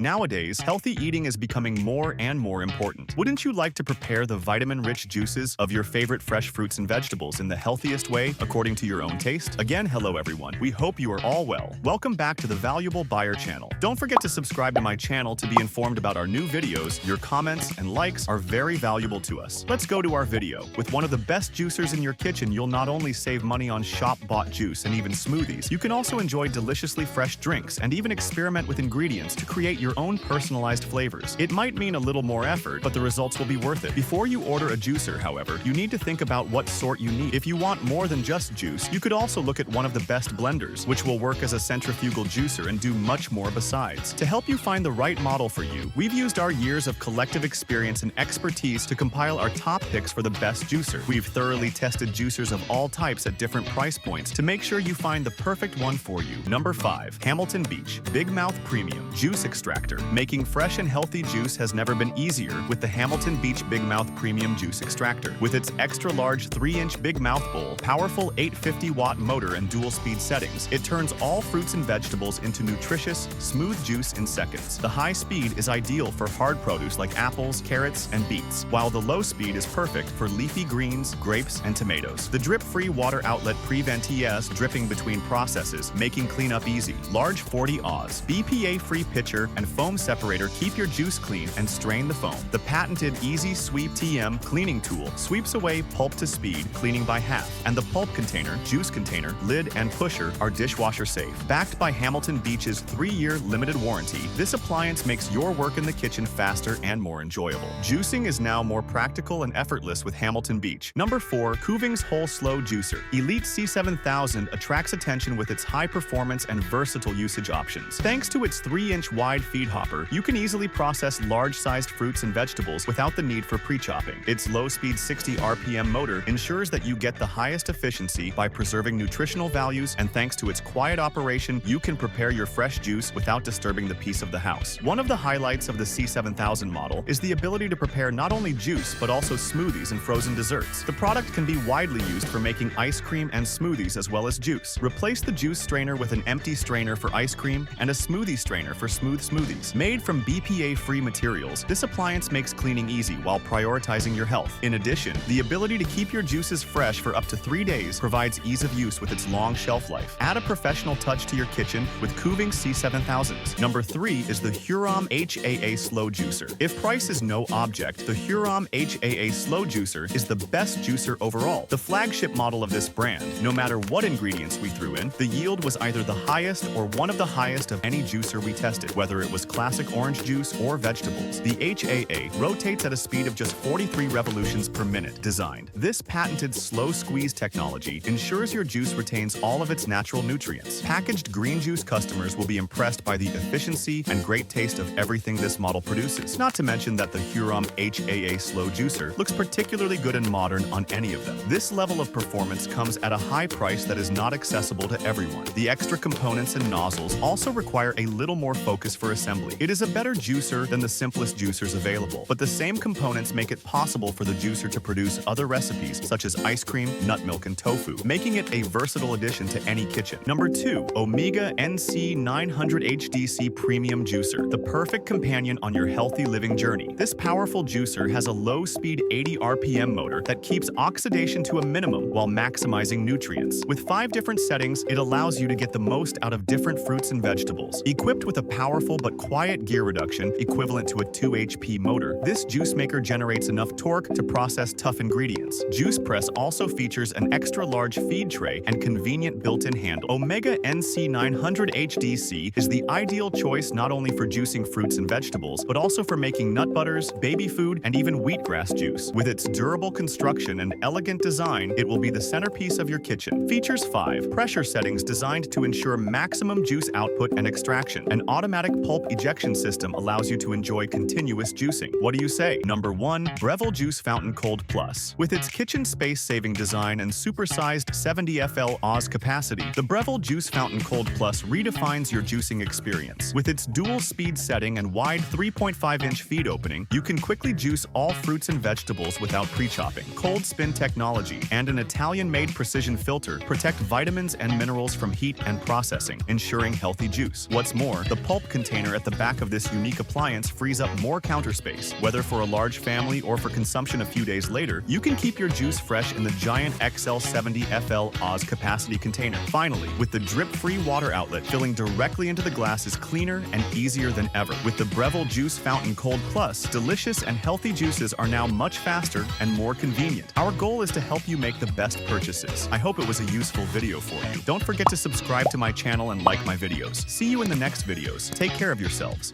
Nowadays, healthy eating is becoming more and more important. Wouldn't you like to prepare the vitamin-rich juices of your favorite fresh fruits and vegetables in the healthiest way, according to your own taste? Again, hello everyone. We hope you are all well. Welcome back to the Valuable Buyer channel. Don't forget to subscribe to my channel to be informed about our new videos. Your comments and likes are very valuable to us. Let's go to our video. With one of the best juicers in your kitchen, you'll not only save money on shop-bought juice and even smoothies, you can also enjoy deliciously fresh drinks and even experiment with ingredients to create your own personalized flavors. It might mean a little more effort, but the results will be worth it. Before you order a juicer, however, you need to think about what sort you need. If you want more than just juice, you could also look at one of the best blenders, which will work as a centrifugal juicer and do much more besides. To help you find the right model for you, we've used our years of collective experience and expertise to compile our top picks for the best juicer. We've thoroughly tested juicers of all types at different price points to make sure you find the perfect one for you. Number 5. Hamilton Beach Big Mouth Premium Juice Extractor. Making fresh and healthy juice has never been easier with the Hamilton Beach Big Mouth Premium Juice Extractor. With its extra-large 3-inch Big Mouth bowl, powerful 850-watt motor and dual-speed settings, it turns all fruits and vegetables into nutritious, smooth juice in seconds. The high speed is ideal for hard produce like apples, carrots, and beets, while the low speed is perfect for leafy greens, grapes, and tomatoes. The drip-free water outlet prevents dripping between processes, making cleanup easy. Large 40 Oz, BPA-free pitcher, and foam separator keep your juice clean and strain the foam. The patented Easy Sweep TM cleaning tool sweeps away pulp to speed, cleaning by half. And the pulp container, juice container, lid, and pusher are dishwasher safe. Backed by Hamilton Beach's 3-year limited warranty, this appliance makes your work in the kitchen faster and more enjoyable. Juicing is now more practical and effortless with Hamilton Beach. Number 4. Kuvings Whole Slow Juicer. Elite C7000 attracts attention with its high performance and versatile usage options. Thanks to its 3-inch wide feed hopper, you can easily process large-sized fruits and vegetables without the need for pre-chopping. Its low-speed 60 RPM motor ensures that you get the highest efficiency by preserving nutritional values, and thanks to its quiet operation, you can prepare your fresh juice without disturbing the peace of the house. One of the highlights of the C7000 model is the ability to prepare not only juice but also smoothies and frozen desserts. The product can be widely used for making ice cream and smoothies as well as juice. Replace the juice strainer with an empty strainer for ice cream and a smoothie strainer for smooth smoothies. Made from BPA-free materials, this appliance makes cleaning easy while prioritizing your health. In addition, the ability to keep your juices fresh for up to 3 days provides ease of use with its long shelf life. Add a professional touch to your kitchen with Kuvings C7000s. Number 3 is the Hurom HAA Slow Juicer. If price is no object, the Hurom HAA Slow Juicer is the best juicer overall. The flagship model of this brand, no matter what ingredients we threw in, the yield was either the highest or one of the highest of any juicer we tested, whether it was classic orange juice or vegetables. The HAA rotates at a speed of just 43 revolutions per minute. Designed, this patented slow squeeze technology ensures your juice retains all of its natural nutrients. Packaged green juice customers will be impressed by the efficiency and great taste of everything this model produces. Not to mention that the Hurom HAA Slow Juicer looks particularly good and modern on any of them. This level of performance comes at a high price that is not accessible to everyone. The extra components and nozzles also require a little more focus for assembly. It is a better juicer than the simplest juicers available, but the same components make it possible for the juicer to produce other recipes such as ice cream, nut milk, and tofu, making it a versatile addition to any kitchen. Number 2. Omega NC900 HDC Premium Juicer, the perfect companion on your healthy living journey. This powerful juicer has a low-speed 80 RPM motor that keeps oxidation to a minimum while maximizing nutrients. With 5 different settings, it allows you to get the most out of different fruits and vegetables. Equipped with a powerful but quiet gear reduction equivalent to a 2 HP motor, this juice maker generates enough torque to process tough ingredients. Juice Press also features an extra-large feed tray and convenient built-in handle. Omega NC900 HDC is the ideal choice not only for juicing fruits and vegetables, but also for making nut butters, baby food, and even wheatgrass juice. With its durable construction and elegant design, it will be the centerpiece of your kitchen. Features 5 pressure settings designed to ensure maximum juice output and extraction. An automatic pulp ejection system allows you to enjoy continuous juicing. What do you say? Number 1. Breville Juice Fountain Cold Plus. With its kitchen space-saving design and supersized 70 FL Oz capacity, the Breville Juice Fountain Cold Plus redefines your juicing experience. With its dual speed setting and wide 3.5-inch feed opening, you can quickly juice all fruits and vegetables without pre-chopping. Cold spin technology and an Italian-made precision filter protect vitamins and minerals from heat and processing, ensuring healthy juice. What's more, the pulp container container at the back of this unique appliance frees up more counter space. Whether for a large family or for consumption a few days later, you can keep your juice fresh in the giant XL70 FL Oz capacity container. Finally, with the drip-free water outlet filling directly into the glass is cleaner and easier than ever. With the Breville Juice Fountain Cold Plus, delicious and healthy juices are now much faster and more convenient. Our goal is to help you make the best purchases. I hope it was a useful video for you. Don't forget to subscribe to my channel and like my videos. See you in the next videos. Take care of yourselves.